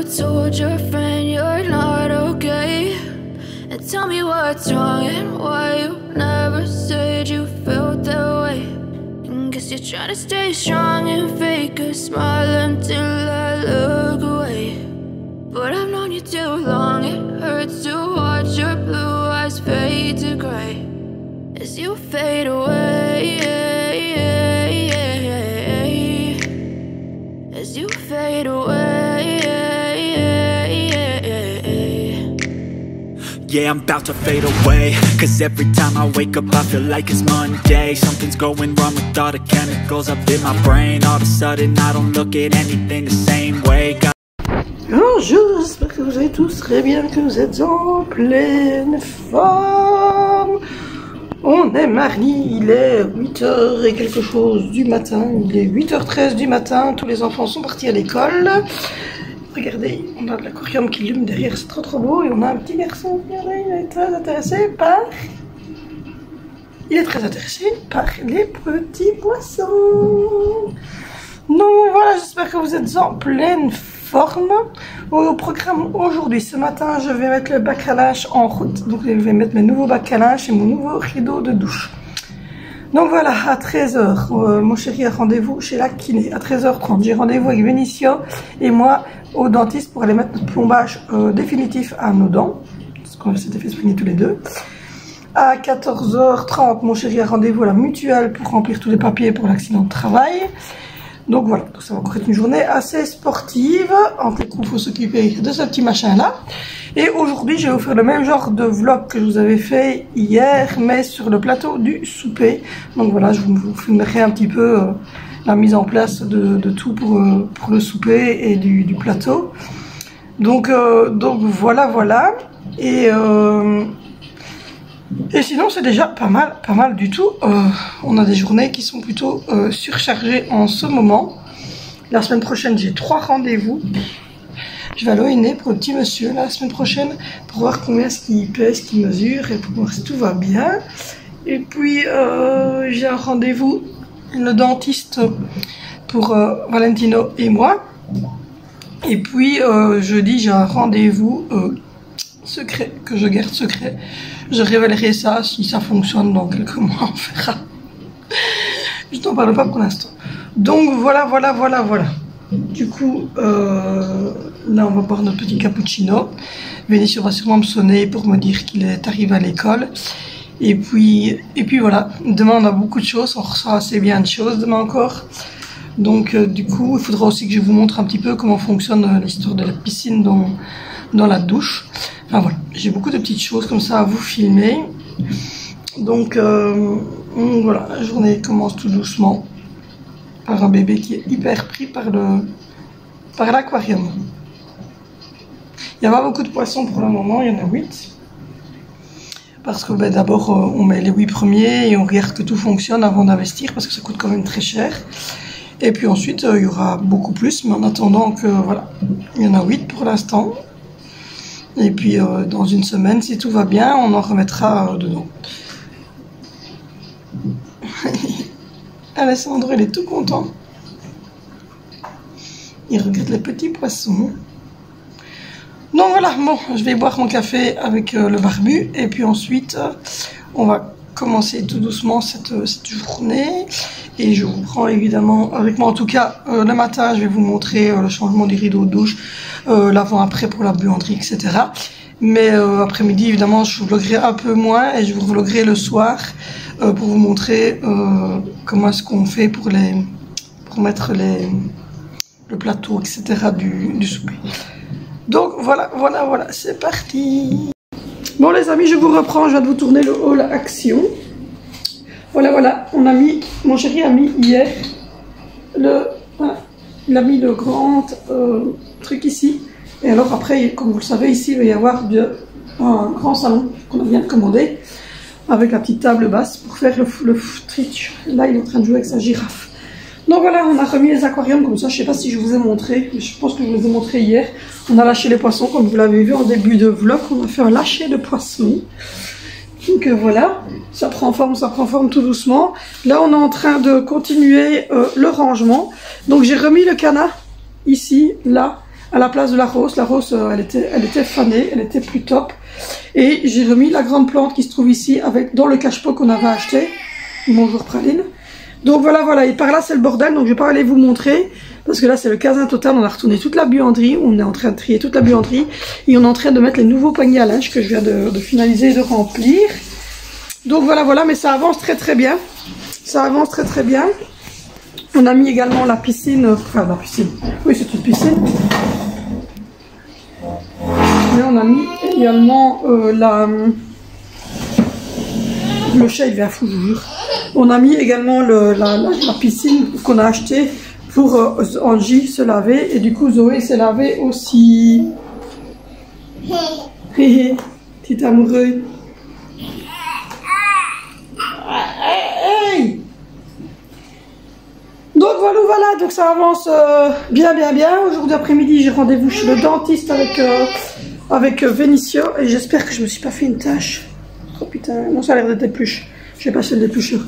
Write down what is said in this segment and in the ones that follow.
told your friend you're not okay? And tell me what's wrong and why you never said you felt that way. And guess you're trying to stay strong and fake a smile until I look away. But I've known you too long, it hurts to watch your blue eyes fade to gray as you fade away, as you fade away. Yeah, I'm about to fade away, cause every time I wake up I feel like it's Monday. Something's going wrong with all the chemicals up in my brain. All of a sudden I don't look at anything the same way. Bonjour, j'espère que vous allez tous très bien, que vous êtes en pleine forme. On est mardi, il est 8h et quelque chose du matin, il est 8h13 du matin, tous les enfants sont partis à l'école. Regardez, on a de l'aquarium qui lume derrière, c'est trop beau. Et on a un petit garçon, regardez, il est très intéressé par... Il est très intéressé par les petits poissons. Donc voilà, j'espère que vous êtes en pleine forme. Au programme aujourd'hui, ce matin, je vais mettre le bac à linge en route. Donc je vais mettre mes nouveaux bacs à linge et mon nouveau rideau de douche. Donc voilà, à 13h, mon chéri a rendez-vous chez la kiné. À 13h30, j'ai rendez-vous avec Benicio et moi au dentiste pour aller mettre notre plombage définitif à nos dents. Parce qu'on s'était fait soigner tous les deux. À 14h30, mon chéri a rendez-vous à la mutuelle pour remplir tous les papiers pour l'accident de travail. Donc voilà, donc ça va encore être une journée assez sportive. En plus, il faut s'occuper de ce petit machin-là. Et aujourd'hui, je vais vous faire le même genre de vlog que je vous avais fait hier, mais sur le plateau du souper. Donc voilà, je vous filmerai un petit peu la mise en place de tout pour le souper et du plateau. Donc voilà. Et sinon, c'est déjà pas mal du tout. On a des journées qui sont plutôt surchargées en ce moment. La semaine prochaine, j'ai 3 rendez-vous. Je vais à l'OINE pour le petit monsieur la semaine prochaine pour voir combien ce qu'il pèse, ce qu'il mesure et pour voir si tout va bien. Et puis, j'ai un rendez-vous, le dentiste pour Valentino et moi. Et puis, jeudi, j'ai un rendez-vous secret que je garde secret. Je révélerai ça si ça fonctionne dans quelques mois, on verra. Je n'en parle pas pour l'instant. Donc voilà. Du coup, là on va boire notre petit cappuccino. Vénition va sûrement me sonner pour me dire qu'il est arrivé à l'école. Et puis voilà, demain on a beaucoup de choses, on ressent assez bien de choses demain encore. Donc du coup, il faudra aussi que je vous montre un petit peu comment fonctionne l'histoire de la piscine dans la douche. Enfin voilà, j'ai beaucoup de petites choses comme ça à vous filmer. Donc voilà, la journée commence tout doucement par un bébé qui est hyper pris par l'aquarium. Il n'y a pas beaucoup de poissons pour le moment, il y en a 8. Parce que d'abord on met les 8 premiers et on regarde que tout fonctionne avant d'investir parce que ça coûte quand même très cher. Et puis ensuite il y aura beaucoup plus, mais en attendant que voilà, il y en a 8 pour l'instant. Et puis dans une semaine, si tout va bien, on en remettra dedans. Alessandro, il est tout content. Il regarde les petits poissons. Donc voilà, bon, je vais boire mon café avec le barbu. Et puis ensuite, on va commencer tout doucement cette journée. Et je vous prends évidemment avec moi. En tout cas, le matin, je vais vous montrer le changement du rideau de douche, l'avant-après pour la buanderie, etc. Mais après-midi, évidemment, je vous vloguerai un peu moins et je vous vloguerai le soir pour vous montrer comment est-ce qu'on fait pour mettre le plateau, etc. du souper. Donc voilà, c'est parti. Bon les amis, je vous reprends, je viens de vous tourner le haul action. Voilà, mon chéri a mis hier il a mis le grand truc ici. Et alors après, comme vous le savez, ici il va y avoir un grand salon qu'on vient de commander avec la petite table basse pour faire le footage. Là, il est en train de jouer avec sa girafe. Donc voilà, on a remis les aquariums comme ça. Je sais pas si je vous ai montré, mais je pense que je vous ai montré hier. On a lâché les poissons, comme vous l'avez vu en début de vlog. On a fait un lâcher de poissons. Donc voilà, ça prend forme tout doucement. Là, on est en train de continuer le rangement. Donc j'ai remis le canard ici, là, à la place de la rose. La rose, elle était fanée, elle était plus top. Et j'ai remis la grande plante qui se trouve ici dans le cache-pot qu'on avait acheté. Bonjour Praline. Donc voilà, et par là c'est le bordel, donc je vais pas aller vous montrer, parce que là c'est le casin total, on a retourné toute la buanderie, on est en train de trier toute la buanderie, et on est en train de mettre les nouveaux paniers à linge que je viens de finaliser et de remplir. Donc voilà, mais ça avance très bien, ça avance très bien. On a mis également la piscine, oui c'est une piscine. Mais on a mis également le chat il devient fou, je vous jure. On a mis également la piscine qu'on a achetée pour Angie se laver. Et du coup, Zoé s'est lavée aussi. Hé, petit amoureux. Hey. Donc voilà, donc ça avance bien. Aujourd'hui après-midi, j'ai rendez-vous chez le dentiste avec Vénicio. Et j'espère que je me suis pas fait une tache. Oh putain, non, ça a l'air d'être des pluches. Je vais passer le déplucheur.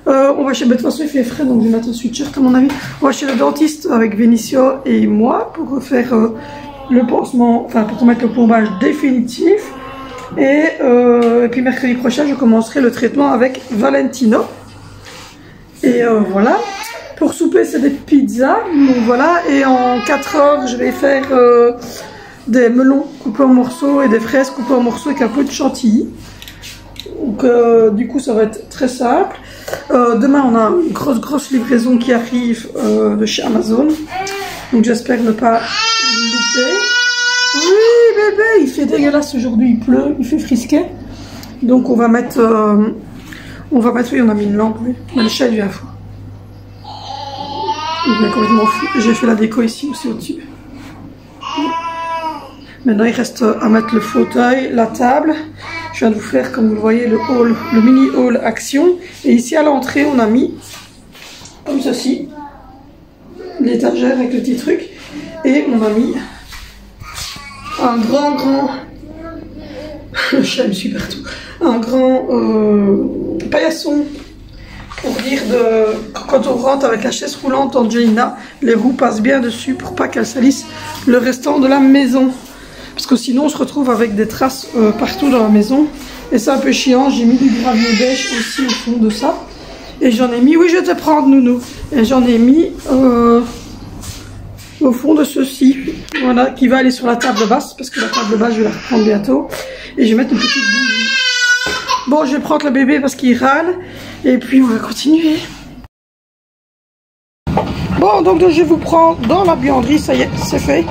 On va chez... De toute façon, il fait frais, donc je vais mettre un sweatshirt à mon avis. On va chez le dentiste avec Vénicio et moi pour faire le pansement, enfin pour mettre le plombage définitif. Et puis mercredi prochain, je commencerai le traitement avec Valentino. Et voilà. Pour souper, c'est des pizzas. Donc voilà. Et en 4 heures, je vais faire des melons coupés en morceaux et des fraises coupées en morceaux avec un peu de chantilly. Donc du coup ça va être très simple. Demain on a une grosse livraison qui arrive de chez Amazon. Donc j'espère ne pas louper. Oui bébé, il fait dégueulasse aujourd'hui, il pleut, il fait frisquet. Donc on va mettre, oui on a mis une lampe, oui. Mais le chat il vient fou. Il est complètement fou. J'ai fait la déco ici aussi au-dessus. Maintenant il reste à mettre le fauteuil, la table. Je viens de vous faire, comme vous le voyez, le mini hall action. Et ici à l'entrée, on a mis, comme ceci, l'étagère avec le petit truc. Et on a mis un grand... Le chat me suit partout. Un grand paillasson. Pour dire quand on rentre avec la chaise roulante Angelina, les roues passent bien dessus pour pas qu'elles salissent le restant de la maison. Parce que sinon on se retrouve avec des traces partout dans la maison. Et c'est un peu chiant. J'ai mis du gravier beige aussi au fond de ça. Et j'en ai mis, oui je vais te prendre nounou. Et j'en ai mis au fond de ceci. Voilà, qui va aller sur la table basse. Parce que la table basse je vais la reprendre bientôt. Et je vais mettre une petite bougie. Bon, je vais prendre le bébé parce qu'il râle. Et puis on va continuer. Bon, donc je vous prends dans la buanderie, ça y est, c'est fait.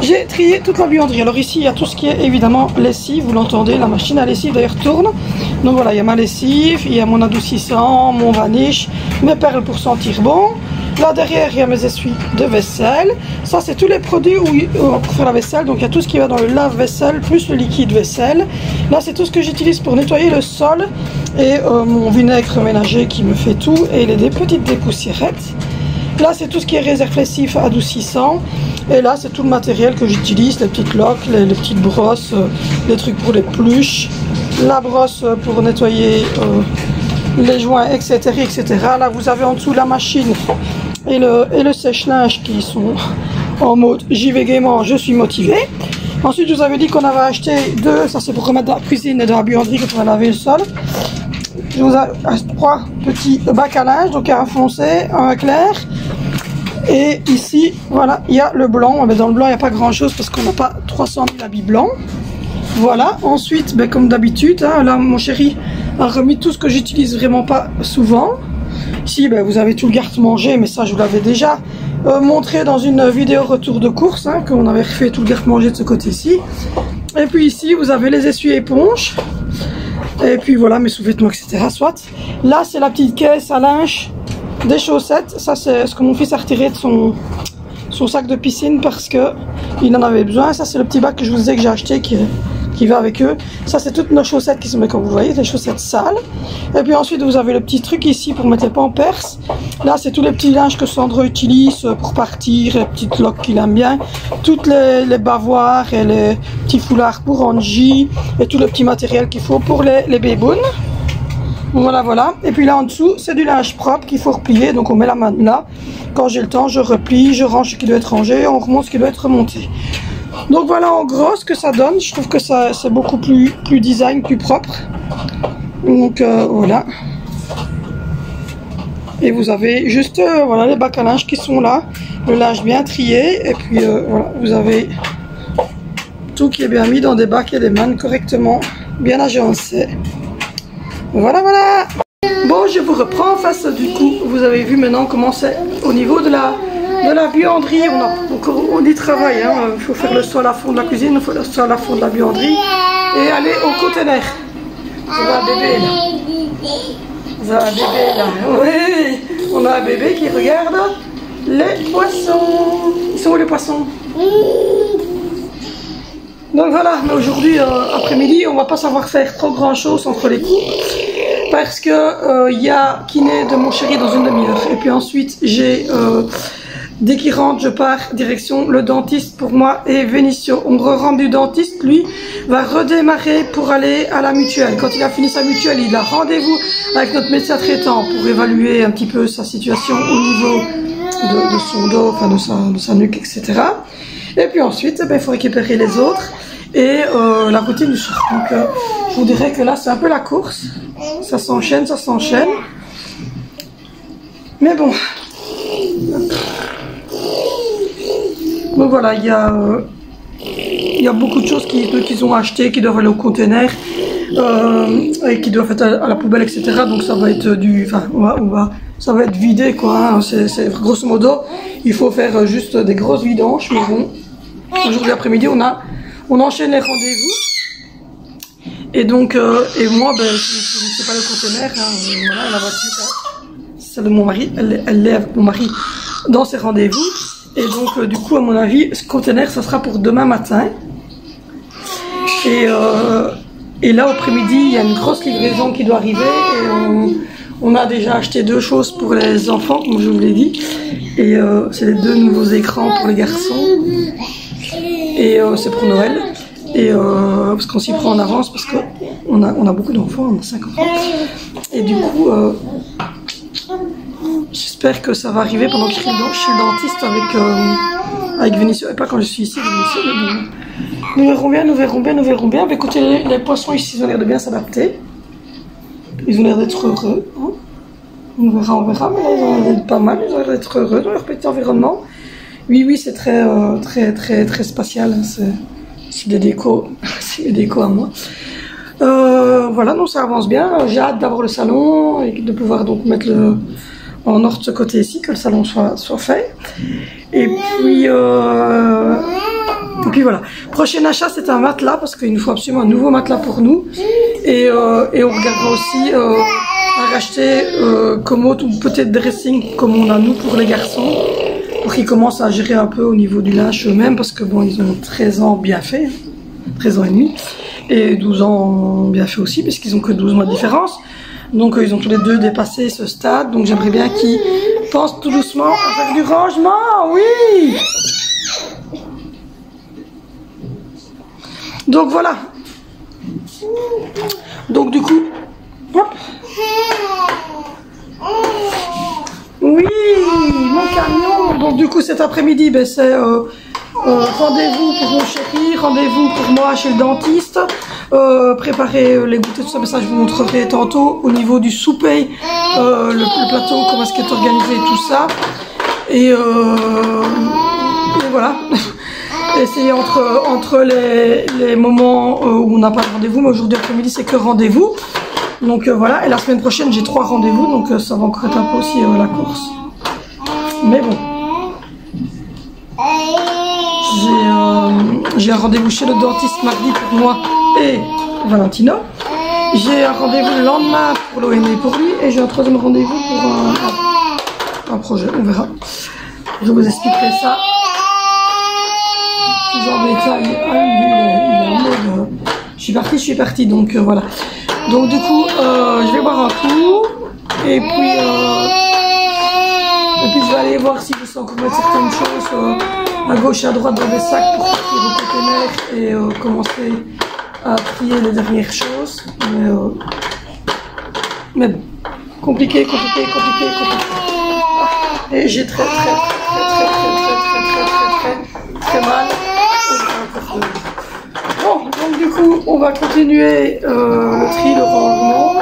J'ai trié toute la buanderie. Alors ici, il y a tout ce qui est évidemment lessive, vous l'entendez, la machine à lessive d'ailleurs tourne. Donc voilà, il y a ma lessive, il y a mon adoucissant, mon vanish, mes perles pour sentir bon. Là derrière, il y a mes essuies de vaisselle. Ça, c'est tous les produits pour faire la vaisselle. Donc il y a tout ce qui va dans le lave-vaisselle, plus le liquide vaisselle. Là, c'est tout ce que j'utilise pour nettoyer le sol. Et mon vinaigre ménager qui me fait tout. Et des petites dépoussiérettes. Là, c'est tout ce qui est réserve-lessif adoucissant. Et là, c'est tout le matériel que j'utilise, les petites loques, les petites brosses, les trucs pour les peluches, la brosse pour nettoyer les joints, etc., etc. Là, vous avez en dessous la machine et le sèche-linge qui sont en mode j'y vais gaiement, je suis motivée. Ensuite, je vous avais dit qu'on avait acheté deux, ça c'est pour remettre dans la cuisine et dans la buanderie quand on va laver le sol. Je vous ai 3 petits bacs à linge, donc un foncé, un clair. Et ici, voilà, il y a le blanc. Mais dans le blanc, il n'y a pas grand chose parce qu'on n'a pas 300 000 habits blancs. Voilà, ensuite, ben, comme d'habitude, hein, là mon chéri a remis tout ce que j'utilise vraiment pas souvent. Ici, ben, vous avez tout le garde-manger, mais ça je vous l'avais déjà montré dans une vidéo retour de course, hein, qu'on avait refait tout le garde-manger de ce côté-ci. Et puis ici, vous avez les essuie-éponges. Et puis voilà, mes sous-vêtements, etc. Soit. Là, c'est la petite caisse à linge des chaussettes. Ça, c'est ce que mon fils a retiré de son sac de piscine parce que il en avait besoin. Ça, c'est le petit bac que je vous disais que j'ai acheté qui va avec eux. Ça, c'est toutes nos chaussettes qui sont, comme vous voyez, des chaussettes sales. Et puis ensuite, vous avez le petit truc ici pour mettre les pampers. Là, c'est tous les petits linges que Sandro utilise pour partir, les petites loques qu'il aime bien. Toutes les bavoirs et les petits foulards pour Angie et tout le petit matériel qu'il faut pour les bébounes. Voilà, voilà. Et puis là en dessous, c'est du linge propre qu'il faut replier. Donc on met la main là. Quand j'ai le temps, je replie, je range ce qui doit être rangé, on remonte ce qui doit être remonté. Donc voilà en gros ce que ça donne. Je trouve que ça c'est beaucoup plus design, plus propre. Donc voilà. Et vous avez juste voilà, les bacs à linge qui sont là. Le linge bien trié. Et puis voilà, vous avez tout qui est bien mis dans des bacs et des mannes correctement, bien agencés. Voilà, voilà. Bon, je vous reprends en face du coup. Vous avez vu maintenant comment c'est au niveau de la buanderie. On y travaille. Hein. Il faut faire le sol à fond de la cuisine, il faut le sol à fond de la buanderie. Et aller au conteneur. Ça va, bébé là. Ça va, bébé là. Oui, on a un bébé qui regarde les poissons. Ils sont où les poissons? Donc voilà, mais aujourd'hui, après-midi, on va pas savoir faire trop grand chose entre les coups. Parce que y a kiné de mon chéri dans une demi-heure. Et puis ensuite, j'ai, dès qu'il rentre, je pars direction le dentiste pour moi et Vénicio. On rentre du dentiste, lui, va redémarrer pour aller à la mutuelle. Quand il a fini sa mutuelle, il a rendez-vous avec notre médecin traitant pour évaluer un petit peu sa situation au niveau de son dos, enfin de sa nuque, etc. Et puis ensuite, il faut récupérer les autres et la routine du soir. Donc je vous dirais que là, c'est un peu la course. Ça s'enchaîne, ça s'enchaîne. Mais bon. Donc voilà, il y a beaucoup de choses qu'ils ont achetées, qui doivent aller au conteneur et qui doivent être à la poubelle, etc. Donc ça va être ça va être vidé, quoi. Hein. C'est grosso modo, il faut faire juste des grosses vidanges. Mais bon, aujourd'hui après-midi, on enchaîne les rendez-vous. Et donc, et moi, ben, c'est pas le conteneur, hein, voilà, la voiture, celle de mon mari, elle est avec mon mari dans ses rendez-vous. Et donc, du coup, à mon avis, ce conteneur, ça sera pour demain matin. Et là, après-midi, il y a une grosse livraison qui doit arriver. Et on a déjà acheté 2 choses pour les enfants, comme je vous l'ai dit. Et c'est les 2 nouveaux écrans pour les garçons. Et c'est pour Noël. Et parce qu'on s'y prend en avance, parce qu'on a beaucoup d'enfants, on a 5 enfants. Et du coup, j'espère que ça va arriver pendant que je suis chez le dentiste avec Vénicio. Et pas quand je suis ici, Vénicio, mais bon. Nous verrons bien. Mais écoutez, les poissons ici, ils ont l'air de bien s'adapter. Ils ont l'air d'être heureux. Hein. On verra. Mais là, ils ont l'air d'être pas mal. Ils ont l'air d'être heureux dans leur petit environnement. Oui, c'est très spatial. Hein. C'est des décos. C'est des décos à moi. Voilà, donc ça avance bien. J'ai hâte d'avoir le salon et de pouvoir donc mettre en ordre ce côté-ci, que le salon soit fait. Et puis voilà. Prochain achat, c'est un matelas, parce qu'il nous faut absolument un nouveau matelas pour nous. Et on regardera aussi à racheter commode ou peut-être dressing comme on a nous pour les garçons, pour qu'ils commencent à gérer un peu au niveau du linge eux-mêmes, parce que bon, ils ont 13 ans bien fait, 13 ans et demi, et 12 ans bien fait aussi, puisqu'ils ont que 12 mois de différence. Donc ils ont tous les deux dépassé ce stade, donc j'aimerais bien qu'ils pensent tout doucement à faire du rangement, oui. Donc voilà. Donc du coup, hop. Oui, mon camion. Donc du coup cet après-midi, ben, c'est rendez-vous pour mon chéri, rendez-vous pour moi chez le dentiste. Préparer les goûters, tout ça, mais ça je vous montrerai tantôt au niveau du souper, le plateau, comment est-ce qu'il est organisé, tout ça. Et voilà. Essayer entre les moments où on n'a pas de rendez-vous, mais aujourd'hui après-midi c'est que rendez-vous. Donc voilà, et la semaine prochaine j'ai 3 rendez-vous, donc ça va encore être un peu aussi la course. Mais bon. J'ai un rendez-vous chez le dentiste mardi pour moi et Valentino. J'ai un rendez-vous le lendemain pour l'ONE pour lui, et j'ai un 3e rendez-vous pour un projet, on verra. Je vous expliquerai ça plus en détail. Il est en mode je suis partie, donc voilà. Donc du coup, je vais boire un coup, et puis je vais aller voir si je sais encore mettre certaines choses à gauche et à droite dans des sacs pour partir au conteneur et commencer à trier les dernières choses. Mais Mais bon, compliqué. Et j'ai très mal. Bon, donc du coup, on va continuer le tri, le rangement.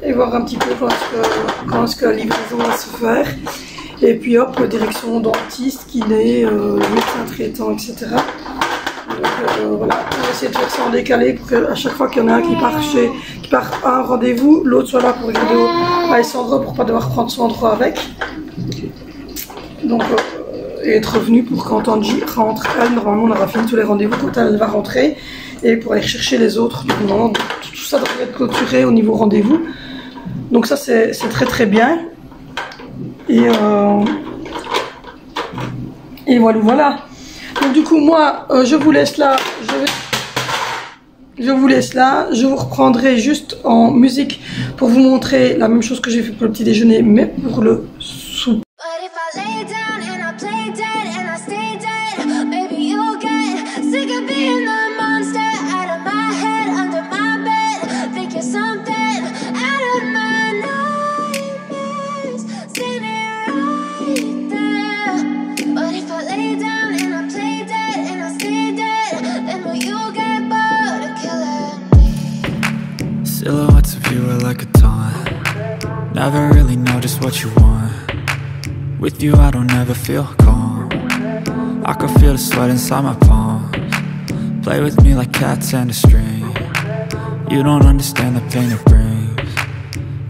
Et voir un petit peu quand est-ce que la livraison va se faire. Et puis hop, direction dentiste, kiné, médecin traitant, etc. Donc voilà, on va essayer de faire ça en décalé pour qu'à chaque fois qu'il y en a un qui part à un rendez-vous, l'autre soit là pour regarder à Sandro pour pas devoir prendre Sandro avec. Donc et être revenu pour quand Angie rentre, elle, normalement on aura fini tous les rendez-vous quand elle va rentrer. Et pour aller chercher les autres, du moment, tout ça devrait être clôturé au niveau rendez-vous. Donc ça c'est très bien. Et voilà. Donc du coup moi je vous laisse là. Je vous laisse là. Je vous reprendrai juste en musique pour vous montrer la même chose que j'ai fait pour le petit déjeuner, mais pour le souper. Silhouettes of you are like a taunt. Never really know just what you want. With you I don't ever feel calm. I can feel the sweat inside my palms. Play with me like cats and a string. You don't understand the pain it brings.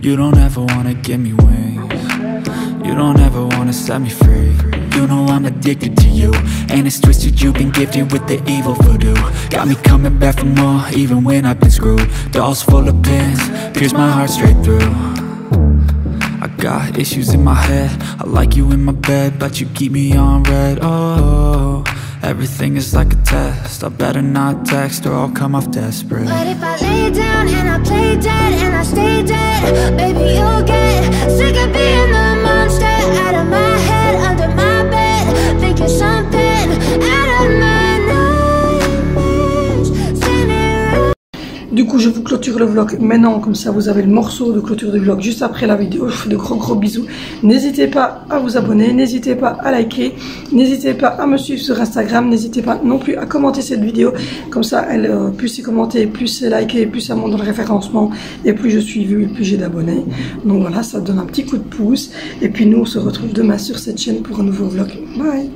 You don't ever wanna give me wings. You don't ever wanna set me free. You know I'm addicted to you, and it's twisted, you've been gifted with the evil voodoo. Got me coming back for more, even when I've been screwed. Dolls full of pins, pierce my heart straight through. I got issues in my head, I like you in my bed, but you keep me on red. Oh, everything is like a test, I better not text or I'll come off desperate. But if I lay down and I play dead and I stay dead, baby you'll get sick of being the monster out of my head, under my bed, thinking something out of my nightmares. Du coup je vous clôture le vlog maintenant, comme ça vous avez le morceau de clôture du vlog juste après la vidéo. Je vous fais de gros bisous. N'hésitez pas à vous abonner, n'hésitez pas à liker, n'hésitez pas à me suivre sur Instagram, n'hésitez pas non plus à commenter cette vidéo, comme ça elle plus c'est commenté, plus c'est liké, plus ça monte dans le référencement et plus je suis vue et plus j'ai d'abonnés. Donc voilà, ça donne un petit coup de pouce et puis nous on se retrouve demain sur cette chaîne pour un nouveau vlog. Bye.